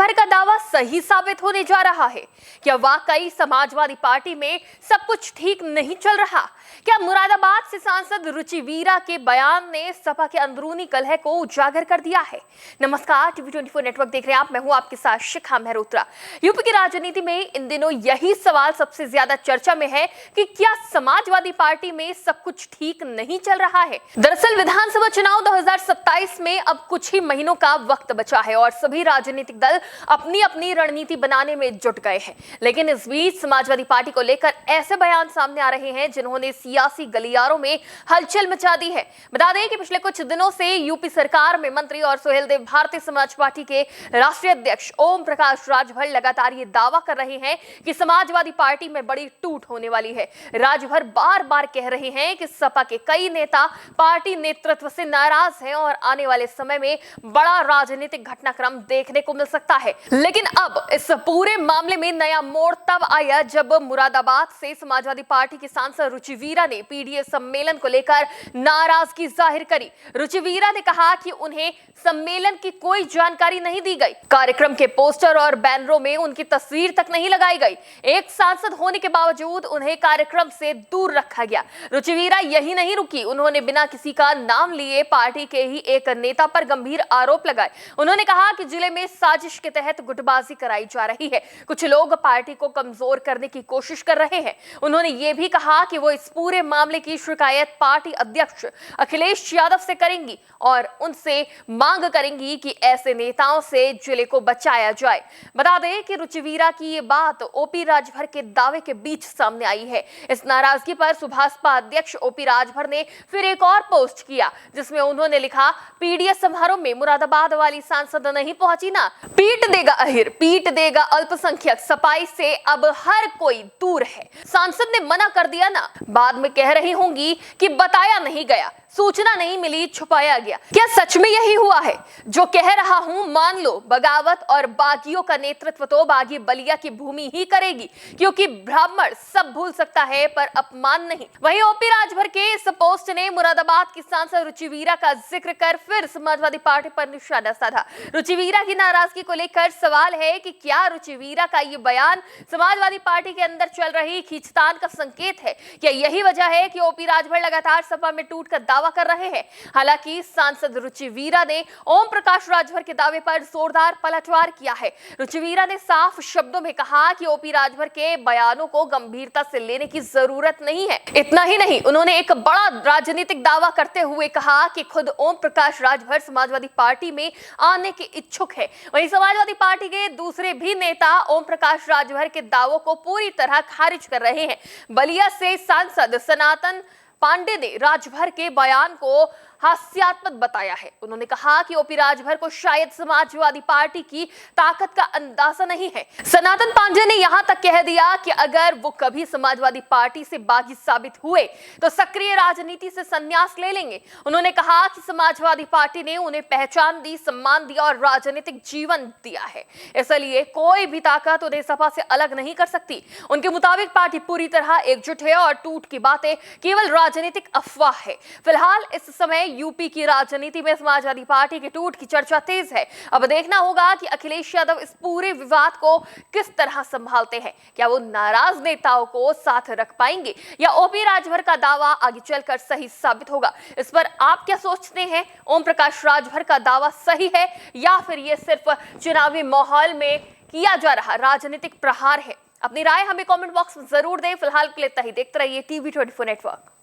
राजभर का दावा सही साबित होने जा रहा है। क्या वाकई समाजवादी पार्टी में सब कुछ ठीक नहीं चल रहा? क्या मुरादाबाद से सांसद रुचि वीरा के बयान ने सपा के अंदरूनी कलह को उजागर कर दिया है? नमस्कार, TV24 नेटवर्क देख रहे हैं आप। मैं हूं आपके साथ शिखा मेहरोत्रा। यूपी की राजनीति में इन दिनों यही सवाल सबसे ज्यादा चर्चा में है कि क्या समाजवादी पार्टी में सब कुछ ठीक नहीं चल रहा है। दरअसल विधानसभा चुनाव 2027 में अब कुछ ही महीनों का वक्त बचा है और सभी राजनीतिक दल अपनी अपनी रणनीति बनाने में जुट गए हैं। लेकिन इस बीच समाजवादी पार्टी को लेकर ऐसे बयान सामने आ रहे हैं जिन्होंने सियासी गलियारों में हलचल मचा दी है। बता दें कि पिछले कुछ दिनों से यूपी सरकार में मंत्री और सुहेलदेव भारतीय समाज पार्टी के राष्ट्रीय अध्यक्ष ओम प्रकाश राजभर लगातार ये दावा कर रहे हैं कि समाजवादी पार्टी में बड़ी टूट होने वाली है। राजभर बार बार कह रहे हैं कि सपा के कई नेता पार्टी नेतृत्व से नाराज हैं और आने वाले समय में बड़ा राजनीतिक घटनाक्रम देखने को मिल सकता है। लेकिन अब इस पूरे मामले में नया मोड़ तब आया जब मुरादाबाद से समाजवादी पार्टी के सांसद रुचि वीरा ने पीडीए सम्मेलन को लेकर नाराजगी जाहिर करी। रुचि वीरा ने कहा कि उन्हें सम्मेलन की कोई जानकारी नहीं दी गई। कार्यक्रम के पोस्टर और बैनरों में उनकी तस्वीर तक नहीं लगाई गई। एक सांसद होने के बावजूद उन्हें कार्यक्रम से दूर रखा गया। रुचि वीरा यही नहीं रुकी, उन्होंने बिना किसी का नाम लिए पार्टी के ही एक नेता पर गंभीर आरोप लगाए। उन्होंने कहा कि जिले में साजिश के तहत गुटबाजी कराई जा रही है। कुछ लोग पार्टी को कमजोर करने की कोशिश कर रहे हैं। उन्होंने ये भी कहा कि वो इस पूरे मामले की शिकायत पार्टी अध्यक्ष अखिलेश यादव से करेंगी और उनसे मांग करेंगी कि ऐसे नेताओं से जिले को बचाया जाए। बता दें कि रुचि वीरा की ये बात ओपी राजभर के दावे के बीच सामने आई है। इस नाराजगी पर सुभाषपा अध्यक्ष ओपी राजभर ने फिर एक और पोस्ट किया जिसमें उन्होंने लिखा, पीडीए समारोह में मुरादाबाद वाली सांसद नहीं पहुंची ना, पीट देगा अहिर, पीट देगा अल्पसंख्यक, सफाई से अब हर कोई दूर है। सांसद ने मना कर दिया ना, बाद में कह रही होंगी कि बताया नहीं गया, सूचना नहीं मिली, छुपाया गया। क्या सच में यही हुआ है? जो कह रहा हूं मान लो। बगावत और बागियों का नेतृत्व तो बागी बलिया की भूमि ही करेगी, क्योंकि ब्राह्मण सब भूल सकता है पर अपमान नहीं। वहीं ओपी राजभर के इस पोस्ट ने मुरादाबाद की सांसद रुचि वीरा का जिक्र कर फिर समाजवादी पार्टी पर निशाना साधा। रुचि वीरा की नाराजगी को लेकर सवाल है कि क्या रुचि वीरा का ये बयान समाजवादी पार्टी के अंदर चल रही खींचतान का संकेत है? क्या यही वजह है कि ओपी राजभर लगातार सपा में टूट का दावा कर रहे हैं? हालांकि सांसद रुचि वीरा ने ओम प्रकाश राजभर के दावे पर जोरदार पलटवार किया है। रुचि वीरा ने साफ शब्दों में कहा कि ओपी राजभर के बयानों को गंभीरता से लेने की जरूरत नहीं है। इतना ही नहीं, उन्होंने एक बड़ा राजनीतिक दावा करते हुए कहा कि खुद ओम प्रकाश राजभर समाजवादी पार्टी में आने के इच्छुक है। वहीं समाजवादी पार्टी के दूसरे भी नेता ओम प्रकाश राजभर के दावों को पूरी तरह खारिज कर रहे हैं। बलिया से सांसद सनातन पांडे ने राजभर के बयान को हास्यास्पद बताया है। उन्होंने कहा कि ओपी राजभर को शायद समाजवादी पार्टी की ताकत का अंदाजा नहीं है। सनातन पांडे ने यहां तक कह दिया कि अगर वो कभी समाजवादी पार्टी से बागी साबित हुए तो सक्रिय राजनीति से संन्यास ले लेंगे। उन्होंने कहा कि समाजवादी पार्टी ने उन्हें पहचान दी, सम्मान दिया और राजनीतिक जीवन दिया है, इसलिए कोई भी ताकत उन्हें सपा से अलग नहीं कर सकती। उनके मुताबिक पार्टी पूरी तरह एकजुट है और टूट की बातें केवल राजनीतिक अफवाह है। फिलहाल इस समय यूपी की राजनीति में समाजवादी पार्टी के टूट की चर्चा तेज है। अब देखना होगा कि अखिलेश यादव इस पूरे विवाद को किस तरह संभालते हैं। क्या वो नाराज नेताओं को साथ रख पाएंगे या ओपी राजभर का दावा आगे चलकर सही साबित होगा? इस पर आप क्या सोचते हैं? ओम प्रकाश राजभर का दावा सही है या फिर ये सिर्फ चुनावी माहौल में किया जा रहा राजनीतिक प्रहार है? अपनी राय हमें कमेंट बॉक्स में जरूर दें। फिलहाल के लिए इतना ही। देखते रहिए TV24 नेटवर्क।